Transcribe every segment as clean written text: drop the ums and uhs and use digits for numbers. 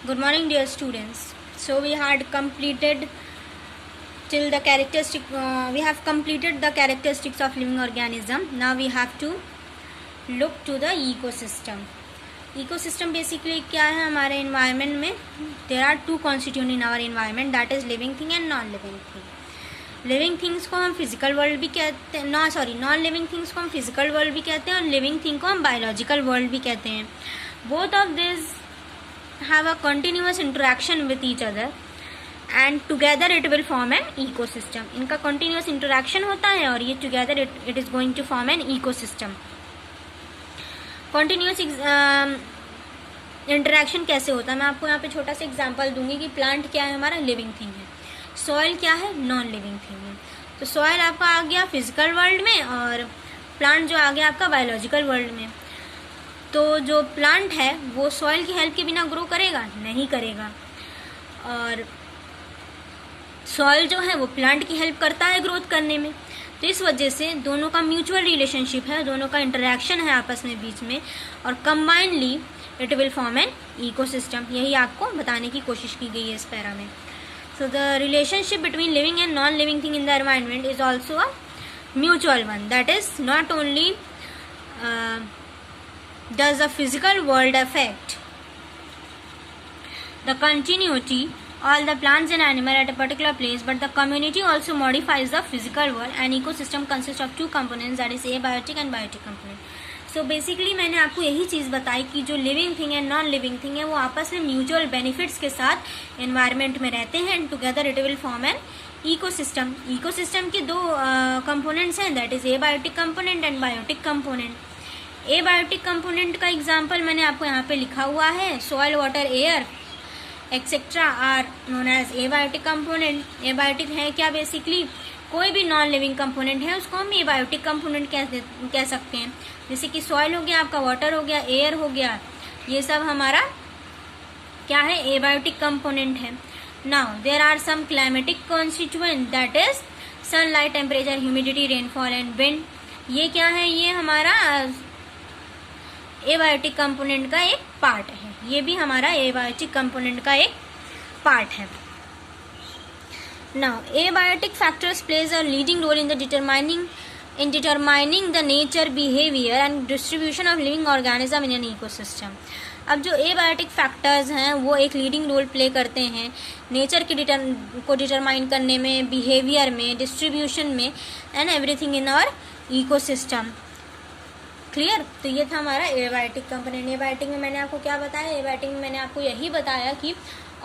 Good morning, dear students. So we had completed till the characteristic. We have completed the characteristics of living organism. Now we have to look to the ecosystem. Ecosystem basically क्या है हमारे environment में? There are two constituent in our environment, that is living thing and non-living thing. Living things को हम physical world भी कहते हैं, non living things को हम फिजिकल वर्ल्ड भी कहते हैं और लिविंग थिंग को हम बायोलॉजिकल वर्ल्ड भी कहते हैं. Both of this have a continuous interaction with each other and together it will form an ecosystem. इनका कंटिन्यूअस इंटरेक्शन होता है और ये together it is going to form an ecosystem. Continuous interaction कैसे होता है मैं आपको यहाँ पे छोटा सा एग्जांपल दूंगी कि प्लांट क्या है, हमारा लिविंग थिंग है, सॉइल क्या है, नॉन लिविंग थिंग है. तो सॉइल आपका आ गया फिजिकल वर्ल्ड में और प्लांट जो आ गया आपका बायोलॉजिकल वर्ल्ड में. तो जो प्लांट है वो सॉइल की हेल्प के बिना ग्रो करेगा नहीं करेगा, और सॉइल जो है वो प्लांट की हेल्प करता है ग्रोथ करने में. तो इस वजह से दोनों का म्यूचुअल रिलेशनशिप है, दोनों का इंटरेक्शन है आपस में बीच में, और combinedly it will form an ecosystem. यही आपको बताने की कोशिश की गई है इस पैरा में. So the relationship between living and non-living thing in the environment is also a mutual one. That is, not only does the physical world affect the continuity all the plants and animal at a particular place, but the community also modifies the physical world. An ecosystem consists of two components, that is abiotic and biotic component. So basically मैंने आपको यही चीज़ बताई कि जो living thing है non living thing है वो आपस में म्यूचुअल बेनिफिट्स के साथ एनवायरनमेंट में रहते हैं and together it will form an ecosystem. Ecosystem के दो कंपोनेंट्स हैं, that is abiotic component and biotic component. Abiotic component का एग्जांपल मैंने आपको यहाँ पे लिखा हुआ है, soil, water, air etcetera are known as abiotic component. Abiotic है क्या, बेसिकली कोई भी नॉन लिविंग कंपोनेंट है उसको हम एबायोटिक कंपोनेंट कह सकते हैं. जैसे कि सॉइल हो गया आपका, वाटर हो गया, एयर हो गया, ये सब हमारा क्या है, एबायोटिक कंपोनेंट है. Now there are some climatic constituent, that is sunlight, temperature, humidity, rainfall and wind. ये क्या है, ये हमारा एबायोटिक कंपोनेंट का एक पार्ट है. ये भी हमारा एबायोटिक कंपोनेंट का एक पार्ट है. Now, abiotic factors plays a leading role in determining the nature, behavior and distribution of living organism in an ecosystem. अब जो एबायोटिक फैक्टर्स हैं वो एक लीडिंग रोल प्ले करते हैं नेचर को डिटरमाइन करने में, बिहेवियर में, डिस्ट्रीब्यूशन में and everything in our ecosystem. Clear. तो ये था हमारा एबायोटिक कंपोनेंट. एबायोटिक में मैंने आपको क्या बताया, एबायोटिक में मैंने आपको यही बताया कि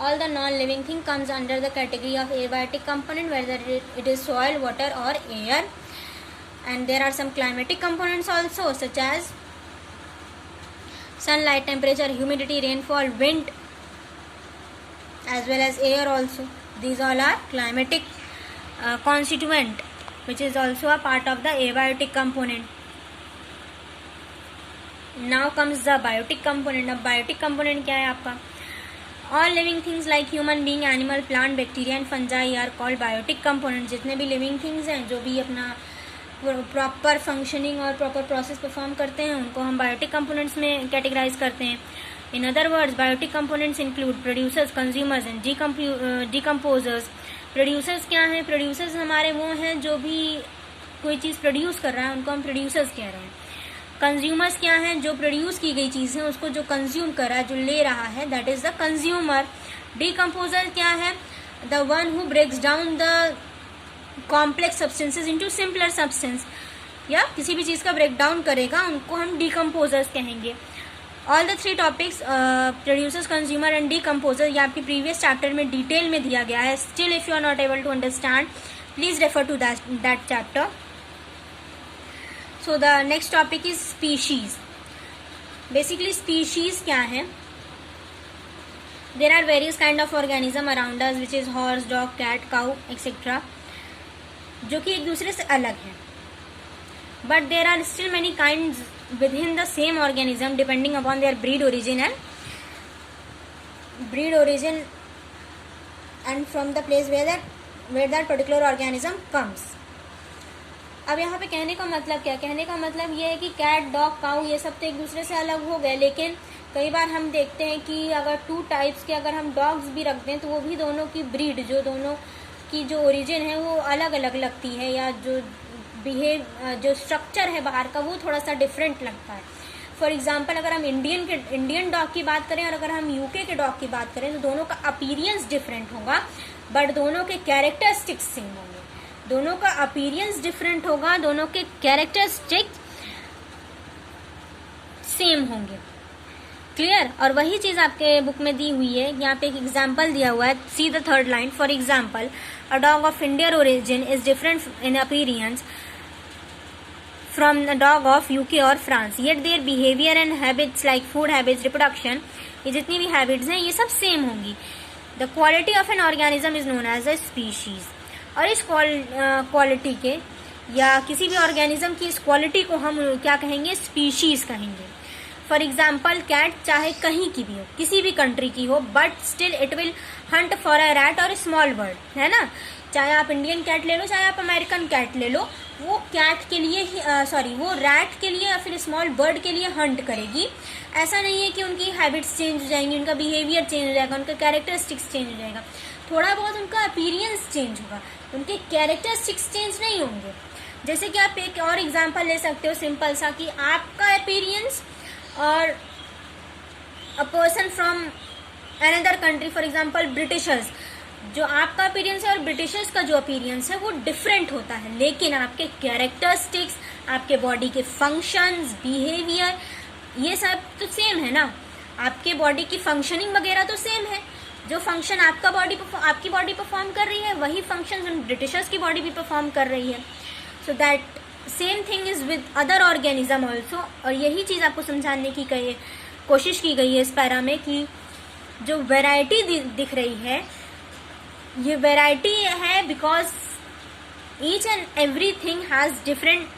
all the non-living thing comes under the category of abiotic component, whether it is soil, water or air. And there are some climatic components also, such as sunlight, temperature, humidity, rainfall, wind, as well as air also. These all are climatic constituent, which is also a part of the abiotic component. Now comes the biotic component. अब biotic component क्या है आपका, all living things like human being, animal, plant, bacteria and fungi are called biotic component. जितने भी living things हैं जो भी अपना प्रॉपर फंक्शनिंग और प्रॉपर प्रोसेस परफॉर्म करते हैं उनको हम बायोटिक कंपोनेंट्स में कैटेगराइज करते हैं. In other words, biotic components include producers, consumers and decomposers. Producers क्या हैं, प्रोड्यूसर्स हमारे वो हैं जो भी कोई चीज़ प्रोड्यूस कर रहा है उनको हम प्रोड्यूसर्स कह रहे हैं. कंज्यूमर्स क्या है, जो प्रोड्यूस की गई चीज़ है उसको जो कंज्यूम कर रहा है, जो ले रहा है, that is the consumer. Decomposer क्या है, the one who breaks down the complex substances into simpler substance, या किसी भी चीज़ का ब्रेक डाउन करेगा उनको हम डिकम्पोजर्स कहेंगे. All the three topics producers, consumer and decomposer ये आपके प्रीवियस चैप्टर में डिटेल में दिया गया है. Still if you are not able to understand please refer to that chapter. So the next topic is species. Basically species क्या है, there are various kind of organism around us which is horse, dog, cat, cow etc. जो कि एक दूसरे से अलग है, but there are still many kinds within the same organism depending upon their breed origin and from the place where that particular organism comes. अब यहाँ पे कहने का मतलब क्या, कहने का मतलब ये है कि कैट, डॉग, काऊ ये सब तो एक दूसरे से अलग हो गए, लेकिन कई बार हम देखते हैं कि अगर 2 टाइप्स के अगर हम डॉग्स भी रख दें तो वो भी दोनों की ब्रीड, जो दोनों की जो ओरिजिन है वो अलग अलग लगती है, या जो जो स्ट्रक्चर है बाहर का वो थोड़ा सा डिफरेंट लगता है। फॉर एग्जाम्पल अगर हम इंडियन डॉग की बात करें और अगर हम यूके के डॉग की बात करें तो दोनों का अपीरियंस डिफरेंट होगा, बट दोनों के कैरेक्टरिस्टिक्स सेम होंगे। दोनों का अपीरियंस डिफरेंट होगा, दोनों के कैरेक्टरिस्टिक्स सेम होंगे। क्लियर? और वही चीज आपके बुक में दी हुई है, यहाँ पे एक एग्जाम्पल दिया हुआ है, see the third line. For example, a dog of Indian origin is different in appearance from the dog of UK or France, yet their behavior and habits like food habits, reproduction, ये जितनी भी habits हैं ये सब same होंगी। The quality of an organism is known as a species, और इस quality के या किसी भी ऑर्गेनिज्म की इस क्वालिटी को हम क्या कहेंगे? स्पीशीज कहेंगे। फॉर एग्जाम्पल, कैट चाहे कहीं की भी हो, किसी भी कंट्री की हो, but still it will Hunt for a rat और स्मॉल बर्ड, है ना। चाहे आप इंडियन कैट ले लो, चाहे आप अमेरिकन कैट ले लो, वो कैट के लिए ही वो रैट के लिए या फिर स्मॉल बर्ड के लिए हंट करेगी। ऐसा नहीं है कि उनकी हैबिट्स चेंज हो जाएंगी, उनका बिहेवियर चेंज हो जाएगा, उनका कैरेक्टरिस्टिक्स चेंज हो जाएगा, थोड़ा बहुत उनका अपीरियंस चेंज होगा, उनके कैरेक्टरिस्टिक्स चेंज नहीं होंगे। जैसे कि आप एक और एग्जाम्पल ले सकते हो सिंपल सा, कि आपका अपीरियंस और a person from another country, for example Britishers, जो आपका अपीरियंस है और ब्रिटिशर्स का जो अपीरियंस है वो डिफरेंट होता है, लेकिन आपके कैरेक्टरिस्टिक्स, आपके बॉडी के फंक्शंस, बिहेवियर, ये सब तो सेम है ना। आपके बॉडी की फंक्शनिंग वगैरह तो सेम है, जो फंक्शन आपकी बॉडी परफॉर्म कर रही है वही फंक्शन ब्रिटिशर्स की बॉडी भी परफॉर्म कर रही है। So that same thing is with other organism also. और यही चीज़ आपको समझाने की कोशिश की गई है इस पैरा में, कि जो वेराइटी दिख रही है ये वैरायटी है because each and everything has different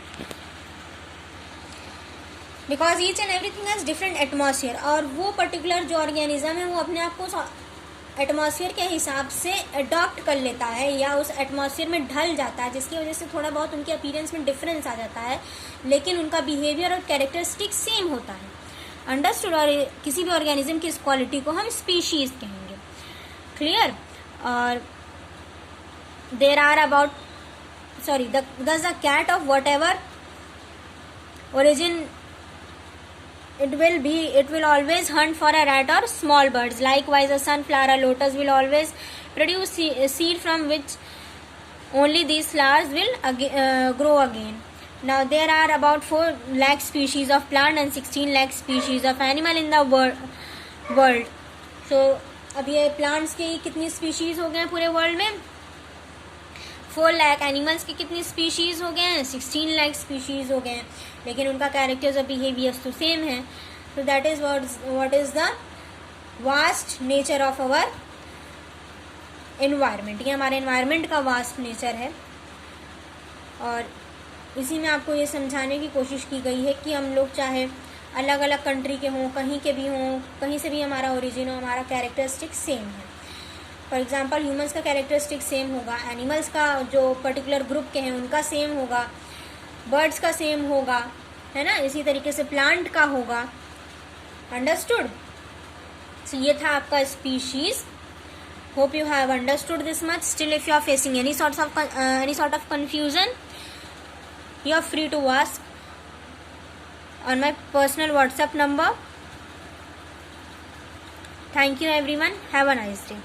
atmosphere, और वो पर्टिकुलर जो ऑर्गेनिज्म है वो अपने आप को एटमॉस्फेयर के हिसाब से अडॉप्ट कर लेता है या उस एटमॉस्फेयर में ढल जाता है, जिसकी वजह से थोड़ा बहुत उनके अपीयरेंस में डिफरेंस आ जाता है, लेकिन उनका बिहेवियर और कैरेक्टरिस्टिक सेम होता है। अंडरस्टूड? और किसी भी ऑर्गेनिज्म की इस क्वालिटी को हम स्पीशीज कहेंगे। क्लियर? और there are about thus the cat of whatever origin it will always hunt for a rat or small birds. Likewise, a sunflower, a lotus will always produce seed from which only these flowers will grow again. Now there are about 4 lakh species of plant and 16 lakh species of animal in the world. So अब ये plants की कितनी species हो गए हैं पूरे world में? 4 lakh. Animals की कितनी स्पीशीज हो गए हैं? 16 लाख स्पीशीज हो गए हैं, लेकिन उनका कैरेक्टर्स और बिहेवियर्स तो सेम है। तो that is what is the vast nature of our environment. ये हमारे एनवायरनमेंट का वास्ट नेचर है, और इसी में आपको ये समझाने की कोशिश की गई है कि हम लोग चाहे अलग अलग कंट्री के हों, कहीं के भी हों, कहीं से भी हमारा ओरिजिन हो, हमारा कैरेक्टरिस्टिक सेम है। फॉर एग्जांपल, ह्यूमंस का कैरेक्टरिस्टिक सेम होगा, एनिमल्स का जो पर्टिकुलर ग्रुप के हैं उनका सेम होगा, बर्ड्स का सेम होगा, है ना। इसी तरीके से प्लांट का होगा। अंडरस्टूड? सो ये था आपका species. Hope you have understood this much. Still if you are facing any sort of confusion, you are free to ask on my personal WhatsApp number. Thank you everyone. Have a nice day.